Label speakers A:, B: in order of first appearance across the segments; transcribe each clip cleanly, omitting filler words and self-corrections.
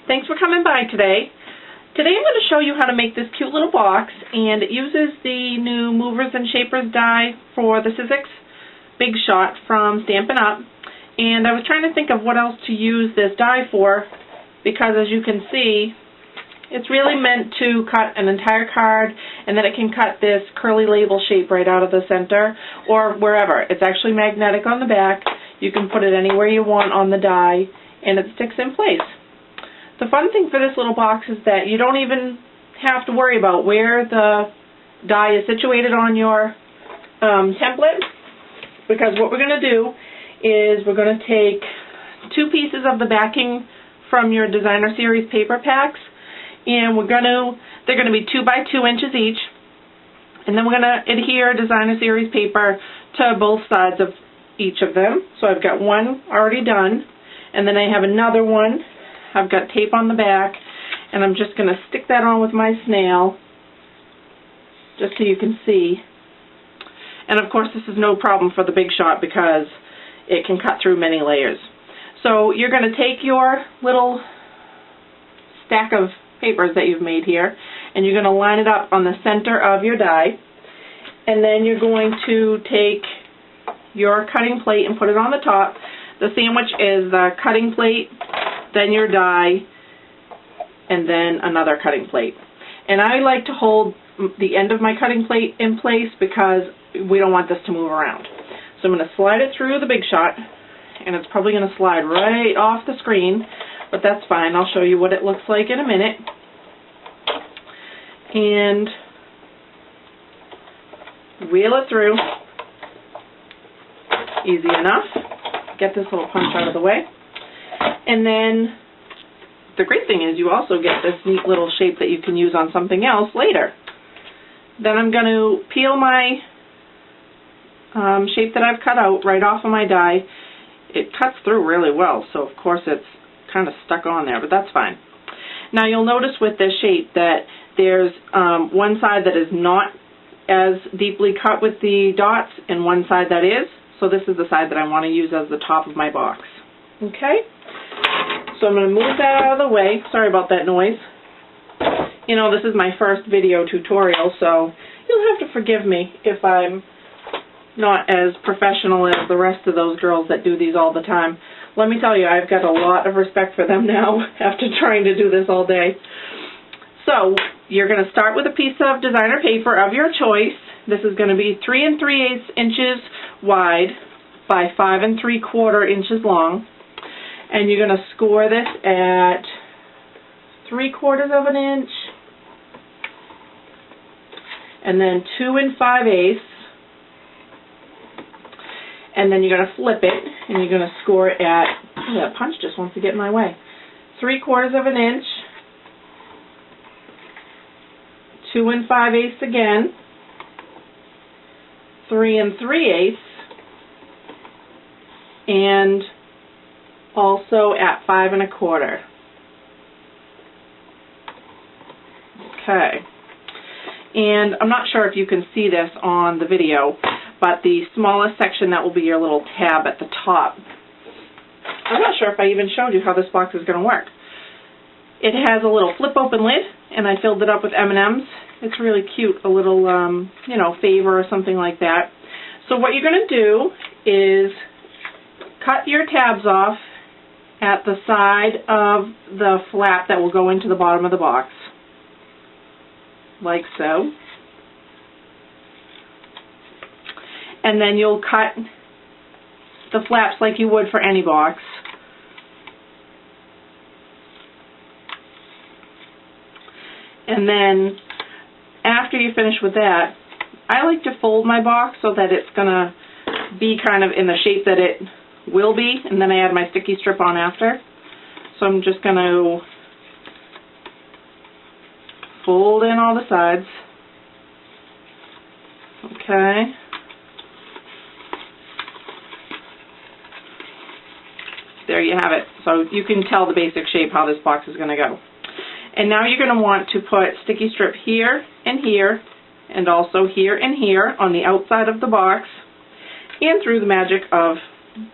A: Thanks for coming by today. Today I'm going to show you how to make this cute little box, and it uses the new Movers and Shapers die for the Sizzix Big Shot from Stampin' Up! And I was trying to think of what else to use this die for, because as you can see, it's really meant to cut an entire card, and then it can cut this curly label shape right out of the center or wherever. It's actually magnetic on the back. You can put it anywhere you want on the die, and it sticks in place. The fun thing for this little box is that you don't even have to worry about where the die is situated on your template, because what we're going to do is we're going to take 2 pieces of the backing from your Designer Series paper packs, and they're going to be 2 by 2 inches each, and then we're going to adhere Designer Series paper to both sides of each of them. So I've got one already done, and then I have another one. I've got tape on the back, and I'm just going to stick that on with my snail, just so you can see. And of course this is no problem for the Big Shot because it can cut through many layers. So you're going to take your little stack of papers that you've made here, and you're going to line it up on the center of your die, and then you're going to take your cutting plate and put it on the top. The sandwich is the cutting plate, then your die, and then another cutting plate. And I like to hold the end of my cutting plate in place because we don't want this to move around. So I'm going to slide it through the Big Shot, and it's probably going to slide right off the screen, but that's fine. I'll show you what it looks like in a minute. And wheel it through. Easy enough. Get this little punch out of the way. And then the great thing is you also get this neat little shape that you can use on something else later. Then I'm going to peel my shape that I've cut out right off of my die. It cuts through really well, so of course it's kind of stuck on there, but that's fine. Now you'll notice with this shape that there's one side that is not as deeply cut with the dots and one side that is. So this is the side that I want to use as the top of my box. Okay? So I'm going to move that out of the way. Sorry about that noise. You know, this is my first video tutorial, so you'll have to forgive me if I'm not as professional as the rest of those girls that do these all the time. Let me tell you, I've got a lot of respect for them now after trying to do this all day. So you're going to start with a piece of designer paper of your choice. This is going to be 3 3/8 inches wide by 5 3/4 inches long. And you're going to score this at 3/4 of an inch, and then 2 5/8, and then you're going to flip it, and you're going to score it at, oh, that punch just wants to get in my way, 3/4 of an inch, 2 5/8 again, 3 3/8, and also at 5 1/4. Okay. And I'm not sure if you can see this on the video, but the smallest section that will be your little tab at the top. I'm not sure if I even showed you how this box is going to work. It has a little flip open lid, and I filled it up with M&Ms. It's really cute, a little, you know, favor or something like that. So what you're going to do is cut your tabs off at the side of the flap that will go into the bottom of the box, like so. And then you'll cut the flaps like you would for any box. And then after you finish with that, I like to fold my box so that it's going to be kind of in the shape that it will be, and then I add my sticky strip on after. So I'm just going to fold in all the sides. Okay. There you have it. So you can tell the basic shape how this box is going to go. And now you're going to want to put sticky strip here, and also here and here on the outside of the box. And through the magic of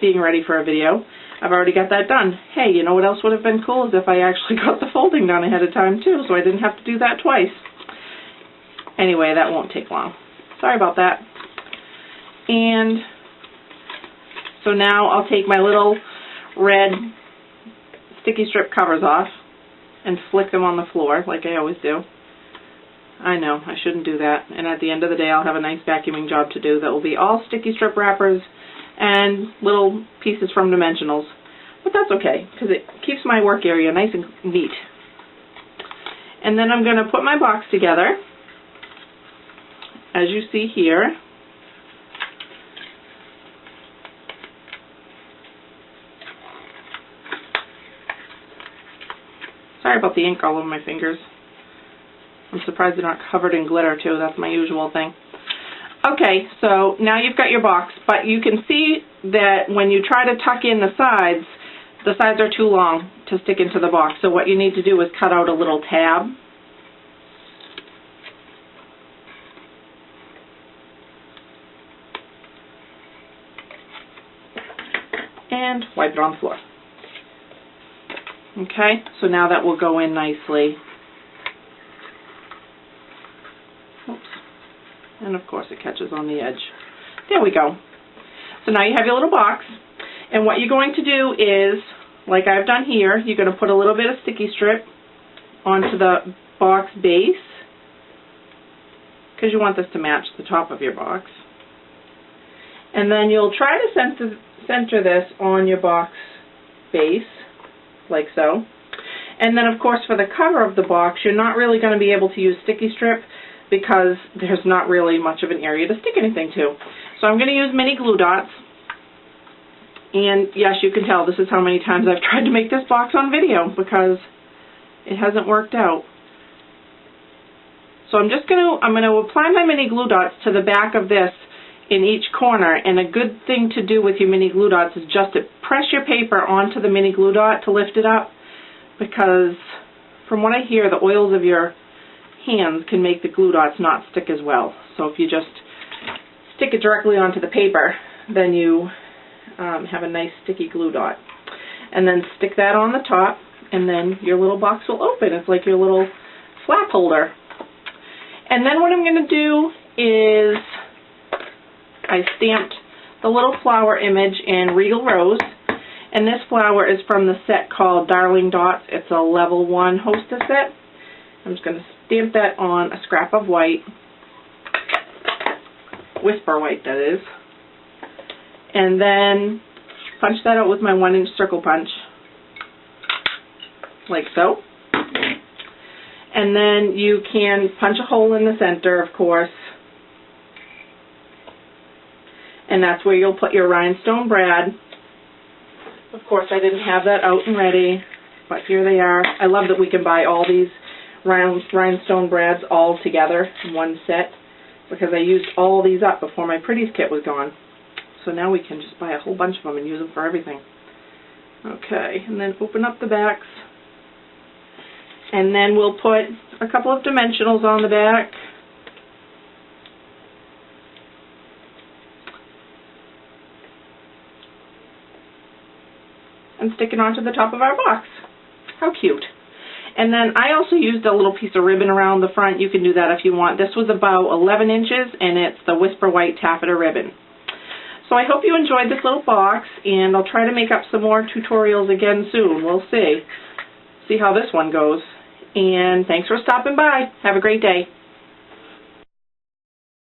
A: being ready for a video, I've already got that done. Hey, you know what else would have been cool is if I actually got the folding done ahead of time too, so I didn't have to do that twice. Anyway, that won't take long. Sorry about that. And so now I'll take my little red sticky strip covers off and flick them on the floor like I always do. I know, I shouldn't do that. And at the end of the day, I'll have a nice vacuuming job to do that will be all sticky strip wrappers and little pieces from Dimensionals. But that's okay, because it keeps my work area nice and neat. And then I'm going to put my box together, as you see here. Sorry about the ink all over my fingers. I'm surprised they're not covered in glitter too. That's my usual thing. Okay, so now you've got your box, but you can see that when you try to tuck in the sides are too long to stick into the box. So what you need to do is cut out a little tab. And wipe it on the floor. Okay, so now that will go in nicely. Oops. And of course it catches on the edge. There we go. So now you have your little box, and what you're going to do is, like I've done here, you're going to put a little bit of sticky strip onto the box base, because you want this to match the top of your box. And then you'll try to center this on your box base, like so. And then of course for the cover of the box, you're not really going to be able to use sticky strip because there's not really much of an area to stick anything to. So I'm going to use mini glue dots. And yes, you can tell this is how many times I've tried to make this box on video because it hasn't worked out. So I'm going to apply my mini glue dots to the back of this in each corner, and a good thing to do with your mini glue dots is just to press your paper onto the mini glue dot to lift it up, because from what I hear, the oils of your hands can make the glue dots not stick as well. So if you just stick it directly onto the paper, then you have a nice sticky glue dot. And then stick that on the top, and then your little box will open. It's like your little flap holder. And then what I'm going to do is I stamped the little flower image in Regal Rose, and this flower is from the set called Darling Dots. It's a level 1 Hostess set. I'm just going to stamp that on a scrap of white, Whisper White that is, and then punch that out with my 1-inch circle punch, like so. And then you can punch a hole in the center, of course, and that's where you'll put your rhinestone brad. Of course, I didn't have that out and ready, but here they are. I love that we can buy all these rhinestone brads all together in one set, because I used all these up before my Pretties kit was gone. So now we can just buy a whole bunch of them and use them for everything. Okay, and then open up the backs. And then we'll put a couple of dimensionals on the back. And stick it onto the top of our box. How cute. And then I also used a little piece of ribbon around the front. You can do that if you want. This was about 11 inches, and it's the Whisper White taffeta ribbon. So I hope you enjoyed this little box, and I'll try to make up some more tutorials again soon. We'll see how this one goes. And thanks for stopping by. Have a great day.